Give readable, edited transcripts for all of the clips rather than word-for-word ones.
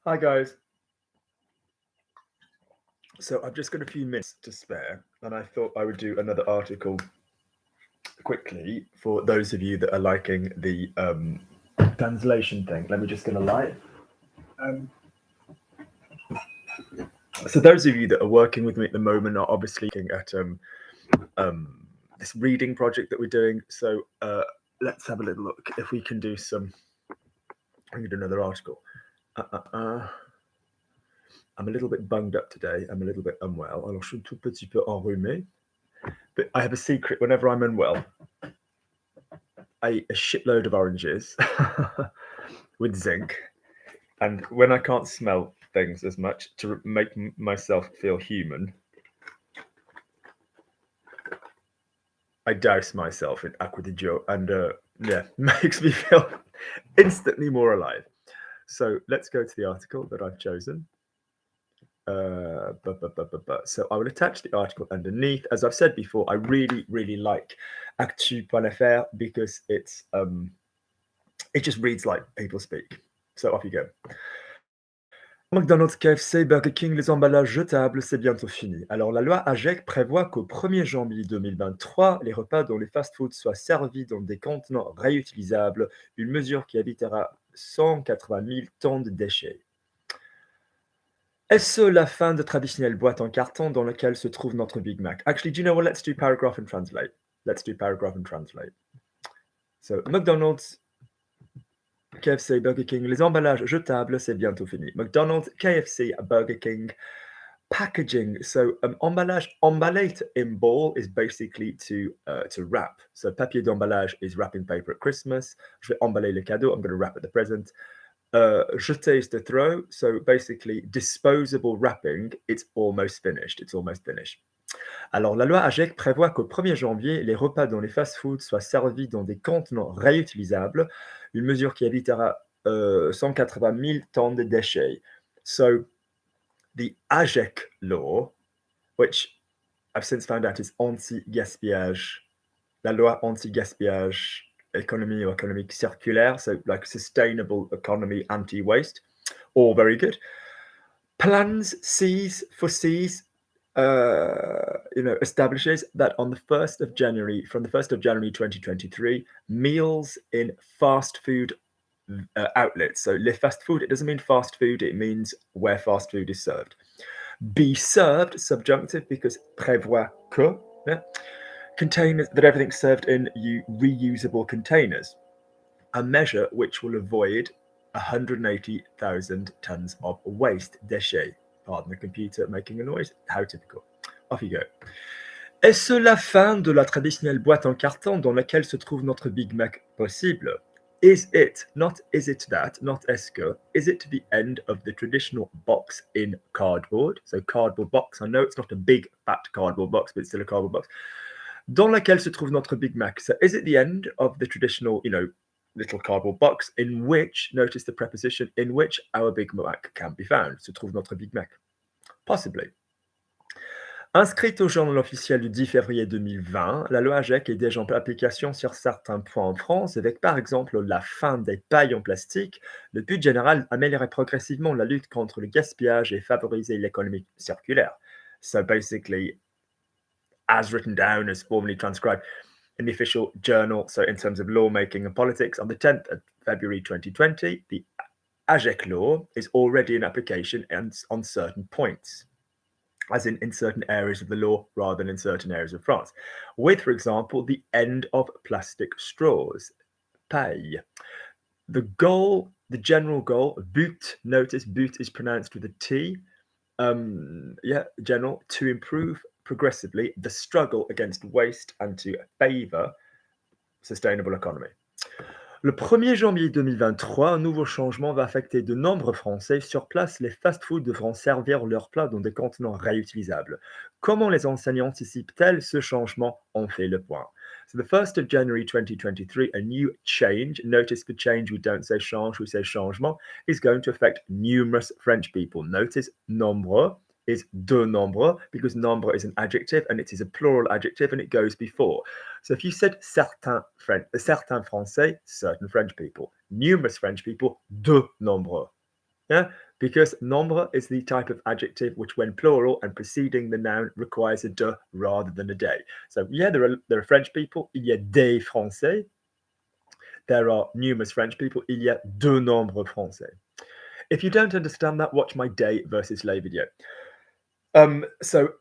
Hi guys. So I've just got a few minutes to spare, and I thought I would do another article quickly for those of you that are liking the translation thing. Let me just get a light. Um, so those of you that are working with me at the moment are obviously looking at um, this reading project that we're doing. So let's have a little look if we can do some. I'm going to do another article. Uh, uh, uh. I'm a little bit bunged up today. I'm a little bit unwell. Alors, je suis tout petit peu enrhumé. But I have a secret. Whenever I'm unwell, I eat a shitload of oranges with zinc. And when I can't smell things as much to make myself feel human, I douse myself in Aqua di Gio and makes me feel instantly more alive. So let's go to the article that I've chosen. So I will attach the article underneath. As I've said before, I really, really like Actu.fr because it just reads like people speak. So off you go. McDonald's, KFC, Burger King, les emballages jetables, c'est bientôt fini. Alors, la loi AGEC prévoit qu'au 1er janvier 2023, les repas dont les fast-foods soient servis dans des contenants réutilisables, une mesure qui évitera 180 000 tonnes de déchets. Est-ce la fin de traditionnelle boîte en carton dans laquelle se trouve notre Big Mac? Actually, do you know what? Let's do paragraph and translate. Let's do paragraph and translate. So, McDonald's, KFC, Burger King, les emballages jetables, c'est bientôt fini. McDonald's, KFC, Burger King, packaging. So emballage, emballate in ball is basically to wrap. So papier d'emballage is wrapping paper at Christmas. Je vais emballer le cadeau. I'm going to wrap at the present. Jeter is to throw. So basically disposable wrapping. It's almost finished. It's almost finished. Alors, la loi AGEC prévoit qu'au 1er janvier, les repas dans les fast-foods soient servis dans des contenants réutilisables, une mesure qui évitera 180 000 tonnes de déchets. So, the AGEC law, which I've since found out is anti-gaspillage, la loi anti-gaspillage économie or économique circulaire, so like sustainable economy, anti-waste, all very good. Plans foresees establishes that on the 1st of January, from the 1st of January 2023, meals in fast food outlets. So, le fast food, it doesn't mean fast food, it means where fast food is served. Be served, subjunctive, because prévoit que, yeah, containers, that everything's served in reusable containers. A measure which will avoid 180,000 tons of waste, déchets. Pardon the computer making a noise. How typical. Off you go. Est-ce la fin de la traditionnelle boîte en carton dans laquelle se trouve notre Big Mac possible? Is it, not is it that, not est-ce que, is it the end of the traditional box in cardboard? So cardboard box, I know it's not a big fat cardboard box, but it's still a cardboard box. Dans laquelle se trouve notre Big Mac. So is it the end of the traditional, little cardboard box in which, notice the preposition, in which our Big Mac can be found? Se trouve notre Big Mac. Possibly. Inscrite au journal officiel du 10 février 2020, la loi AGEC est déjà en application sur certains points en France, avec par exemple la fin des pailles en plastique. Le but général, améliorer progressivement la lutte contre le gaspillage et favoriser l'économie circulaire. So basically, as written down, as formally transcribed in the official journal, so in terms of lawmaking and politics, on the 10th of February 2020, the AGEC law is already in application and on certain points, as in certain areas of the law rather than in certain areas of France, with, for example, the end of plastic straws, paille. The goal, the general goal, but, notice but is pronounced with a T, general, to improve progressively the struggle against waste and to favor sustainable economy. Le 1er janvier 2023, un nouveau changement va affecter de nombreux Français. Sur place, les fast-foods devront servir leurs plats dans des contenants réutilisables. Comment les enseignants anticipent-elles ce changement? On fait le point. So the 1st of January 2023, a new change, notice for change we don't say change, we say changement, is going to affect numerous French people. Notice nombreux is de nombreux because nombre is an adjective and it is a plural adjective and it goes before. So if you said certains Français, certain French people, numerous French people, de nombreux. Yeah, because nombre is the type of adjective which, when plural and preceding the noun, requires a de rather than a des. So yeah, there are French people. Il y a des Français. There are numerous French people. Il y a de nombreux Français. If you don't understand that, watch my day versus lay video. So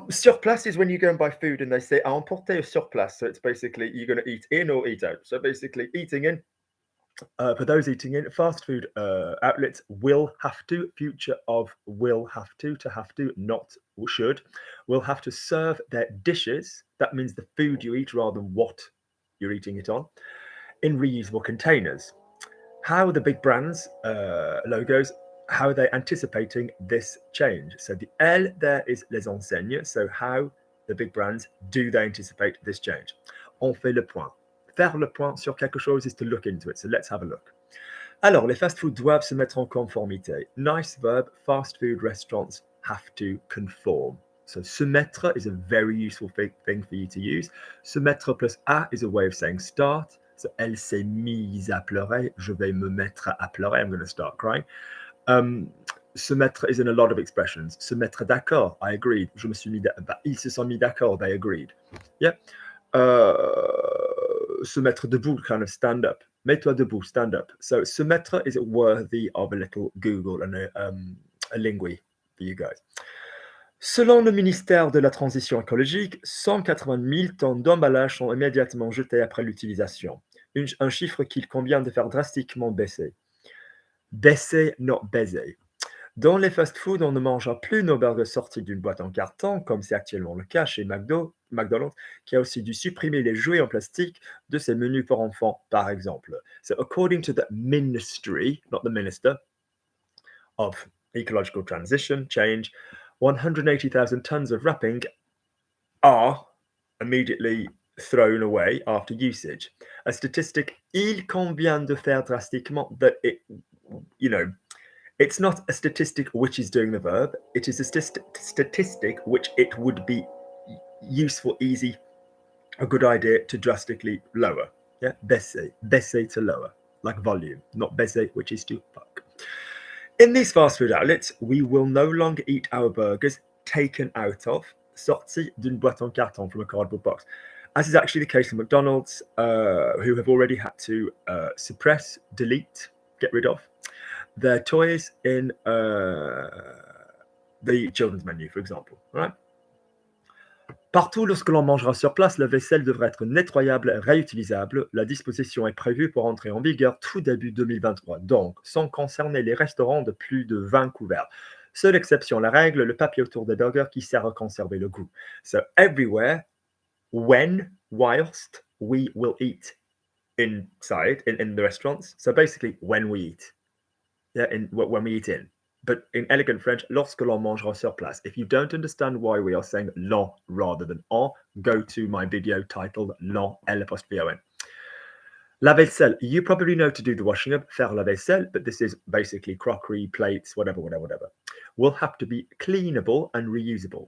sur place is when you go and buy food and they say à emporter ou sur place. So it's basically you're going to eat in or eat out. So basically eating in. For those eating in, fast food outlets will have to, future of will have to have to, not should, will have to serve their dishes. That means the food you eat rather than what you're eating it on, in reusable containers. How the big brands logos, how are they anticipating this change? So the L there is les enseignes. So how the big brands, do they anticipate this change? On fait le point. Faire le point sur quelque chose is to look into it. So let's have a look. Alors, les fast food doivent se mettre en conformité. Nice verb, fast food restaurants have to conform. So se mettre is a very useful thing for you to use. Se mettre plus à is a way of saying start. So elle s'est mise à pleurer. Je vais me mettre à pleurer. I'm going to start crying. Se mettre is in a lot of expressions. Se mettre d'accord, I agreed. Je me suis mis ils se sont mis d'accord, they agreed. Yeah. Se mettre debout, kind of stand up. Mets-toi debout, stand up. So se mettre is worthy of a little Google and a lingui for you guys. Selon le ministère de la Transition écologique, 180 000 tonnes d'emballage sont immédiatement jetées après l'utilisation. Un chiffre qu'il convient de faire drastiquement baisser. Baisser, not baiser. Dans les fast-foods, on ne mangera plus nos burgers sortis d'une boîte en carton, comme c'est actuellement le cas chez McDonald's, qui a aussi dû supprimer les jouets en plastique de ses menus pour enfants, par exemple. So according to the ministry, not the minister, of ecological transition, change, 180,000 tons of wrapping are immediately thrown away after usage. A statistic, il convient de faire drastiquement, that it, it's not a statistic which is doing the verb. It is a statistic which it would be useful, easy, a good idea to drastically lower. Yeah, baisser to lower, like volume, not baisser, which is to fuck. In these fast food outlets, we will no longer eat our burgers taken out of, sortis d'une boîte en carton, from a cardboard box, as is actually the case in McDonald's, who have already had to suppress, delete, get rid of their toys in the children's menu, for example. Right? Partout, lorsque l'on mangera sur place, la vaisselle devra être nettoyable, réutilisable. La disposition est prévue pour entrer en vigueur tout début 2023, donc sans concerner les restaurants de plus de 20 couverts. Seule exception, la règle, le papier autour des burgers qui sert à conserver le goût. So everywhere, whilst we will eat inside, in the restaurants. So basically, when we eat. Yeah, when we eat in. But in elegant French, lorsque l'on mangera sur place. If you don't understand why we are saying l'on rather than on, go to my video titled l'on, L''on. La vaisselle, you probably know to do the washing up, faire la vaisselle, but this is basically crockery, plates, whatever, will have to be cleanable and reusable.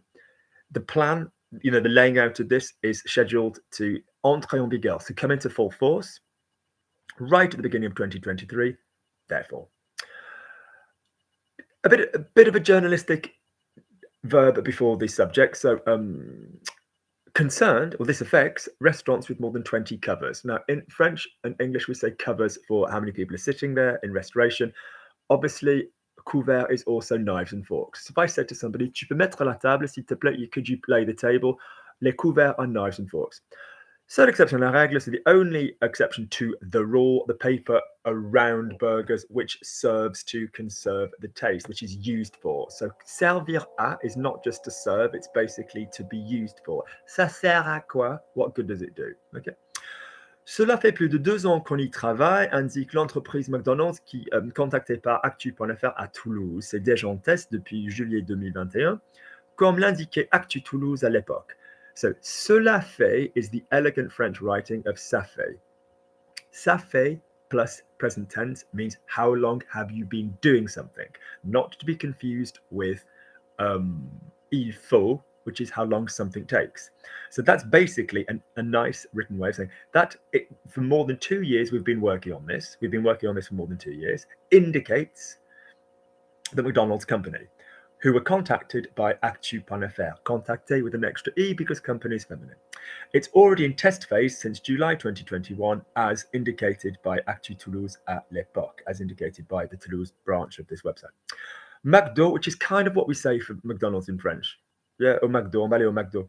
The plan, the laying out of this is scheduled to entrer en vigueur, to come into full force right at the beginning of 2023, therefore. A bit of a journalistic verb before the subject. So, concerned, or this affects restaurants with more than 20 covers. Now, in French and English, we say covers for how many people are sitting there. In restoration, obviously, couvert is also knives and forks. So if I said to somebody, tu peux mettre la table, s'il te plaît, could you lay the table? Les couverts are knives and forks. Seule exception à la règle, so the only exception to the rule, the paper around burgers, which serves to conserve the taste, which is used for. So servir à is not just to serve, it's basically to be used for. Ça sert à quoi? What good does it do? Okay. Cela fait plus de 2 ans qu'on y travaille, indique l'entreprise McDonald's qui, contactée par Actu.fr à Toulouse. C'est déjà en test depuis juillet 2021, comme l'indiquait Actu Toulouse à l'époque. So, cela fait is the elegant French writing of ça fait. Ça fait plus present tense means how long have you been doing something, not to be confused with il faut, which is how long something takes. So that's basically a nice written way of saying that for more than 2 years we've been working on this. We've been working on this for more than 2 years. Indicates the McDonald's company, who were contacted by Actu.fr, contacté with an extra E because company is feminine. It's already in test phase since July 2021, as indicated by Actu Toulouse à l'époque, as indicated by the Toulouse branch of this website. McDo, which is kind of what we say for McDonald's in French. Yeah, au McDo, on va aller au McDo.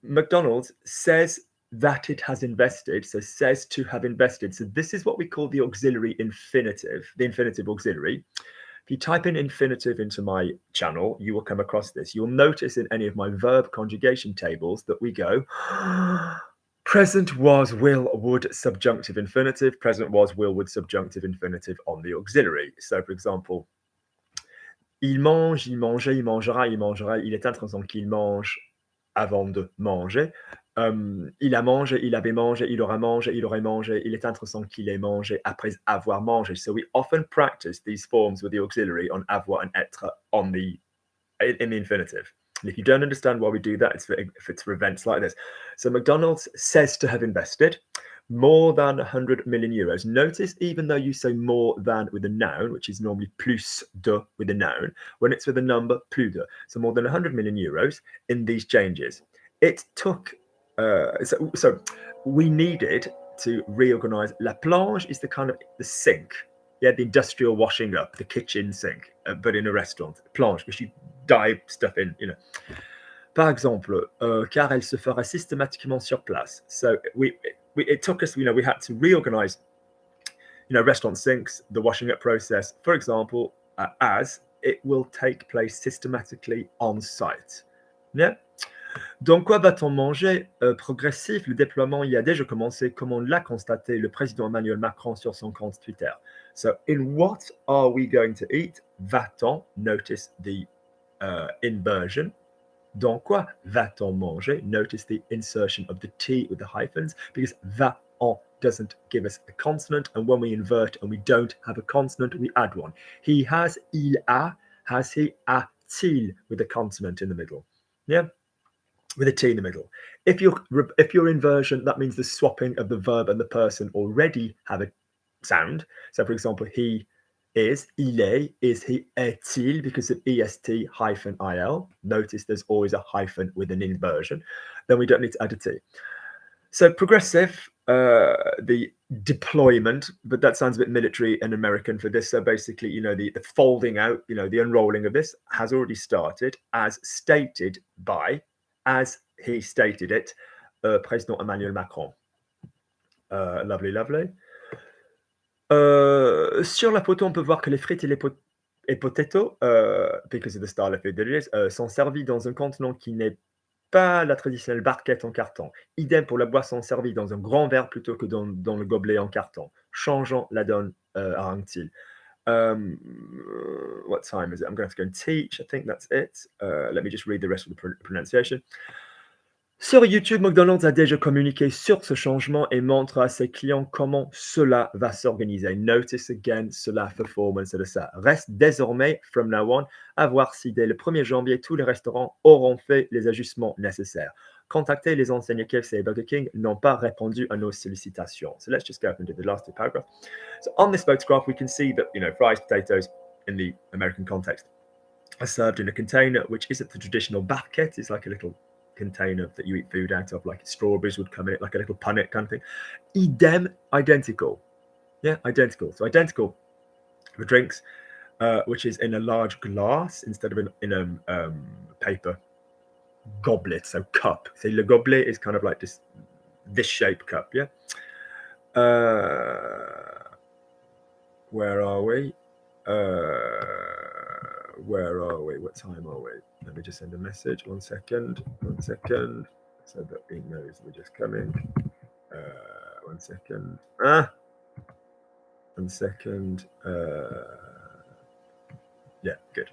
McDonald's says that it has invested, so says to have invested. So this is what we call the auxiliary infinitive, the infinitive auxiliary. If you type in infinitive into my channel, you will come across this. You'll notice in any of my verb conjugation tables that we go present was, will, would, subjunctive infinitive, present was, will, would, subjunctive infinitive on the auxiliary. So for example, il mange, il mangeait, il mangera, il mangera, il est intéressant qu'il mange avant de manger. Il a mangé, il avait mangé, il aura mangé, il aurait mangé, il est intéressant qu'il ait mangé après avoir mangé. So we often practice these forms with the auxiliary on avoir and être in the infinitive. And if you don't understand why we do that, if it's for events like this. So McDonald's says to have invested more than 100 million euros. Notice, even though you say more than with a noun, which is normally plus de with a noun, when it's with a number, plus de. So more than 100 million euros in these changes. It took, so we needed to reorganize. La planche is the kind of the sink. Yeah, the industrial washing up, the kitchen sink, but in a restaurant. Planche, because you dive stuff in, you know. Par exemple, car elle se fera systématiquement sur place. So it took us, we had to reorganize, restaurant sinks, the washing up process, for example, as it will take place systematically on site. Yeah. Donc, quoi va-t-on manger progressif? Le déploiement y a déjà commencé, comme on l'a constaté le président Emmanuel Macron sur son compte Twitter. So, in what are we going to eat? Va-t-on, notice the inversion. Dans quoi va-t-on manger? Notice the insertion of the T with the hyphens, because va-on doesn't give us a consonant, and when we invert and we don't have a consonant, we add one. He has, il a, has he, a-t-il, with a consonant in the middle. Yeah? With a T in the middle. If your inversion, that means the swapping of the verb and the person already have a sound. So, for example, he is, il est, is he, est-il, because of est hyphen il. Notice there's always a hyphen with an inversion. Then we don't need to add a T. So progressive, the deployment, but that sounds a bit military and American for this. So basically, the folding out, the unrolling of this has already started, as stated by, as he stated it, Président Emmanuel Macron. Lovely, lovely. Sur la photo, on peut voir que les frites et potato, because of the style of food that it is, sont servis dans un contenant qui n'est pas la traditionnelle barquette en carton. Idem pour la boisson servie dans un grand verre plutôt que dans le gobelet en carton. Changeant la donne, arrange-t-il. What time is it? I'm going to have to go and teach. I think that's it. Let me just read the rest of the pronunciation. Sur YouTube, McDonald's a déjà communiqué sur ce changement et montre à ses clients comment cela va s'organiser. Notice again, cela performance de ça. Reste désormais, from now on, à voir si dès le 1er janvier, tous les restaurants auront fait les ajustements nécessaires. Contactez les enseignes KFC et Burger King n'ont pas répondu à nos sollicitations. So let's just go up into the last two paragraphs. So on this photograph, we can see that, fries, potatoes, in the American context, are served in a container, which isn't the traditional barquette. It's like a little container that you eat food out of, like strawberries would come in it, like a little punnet kind of thing. Idem, identical. Yeah, identical. So identical for drinks, which is in a large glass instead of in a paper goblet, so cup. So le gobelet is kind of like this shape cup, yeah? Where are we? Where are we? What time are we? Let me just send a message. 1 second. 1 second. So that he knows we're just coming. 1 second. 1 second. Yeah, good.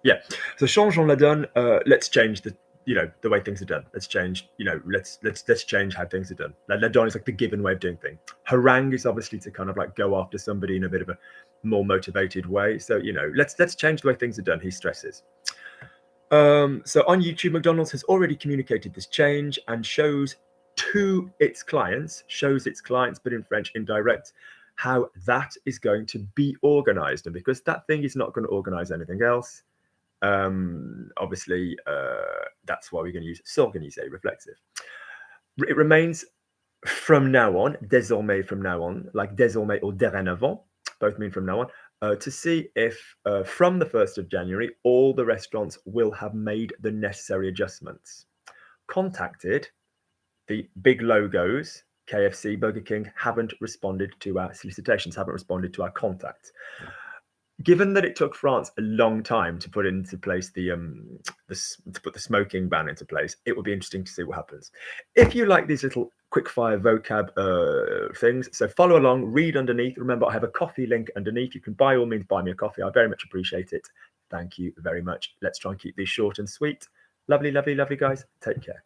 Yeah. So changeons la donne. Let's change the way things are done. Let's change, let's change how things are done. La donne is like the given way of doing things. Harangue is obviously to kind of like go after somebody in a bit of more motivated way. So, let's change the way things are done, he stresses. So on YouTube, McDonald's has already communicated this change and shows its clients, but in French, indirect, how that is going to be organized. And because that thing is not going to organize anything else, obviously, that's why we're going to use s'organiser, reflexive. It remains from now on, désormais from now on, like désormais or dorénavant, both mean from now on, to see if from the 1st of January, all the restaurants will have made the necessary adjustments. Contacted, the big logos, KFC, Burger King, haven't responded to our solicitations, haven't responded to our contact. Given that it took France a long time to put into place to put the smoking ban into place, it will be interesting to see what happens. If you like these little quickfire vocab things, so follow along, read underneath. Remember, I have a coffee link underneath. You can by all means buy me a coffee. I very much appreciate it. Thank you very much. Let's try and keep these short and sweet. Lovely, lovely, lovely guys. Take care.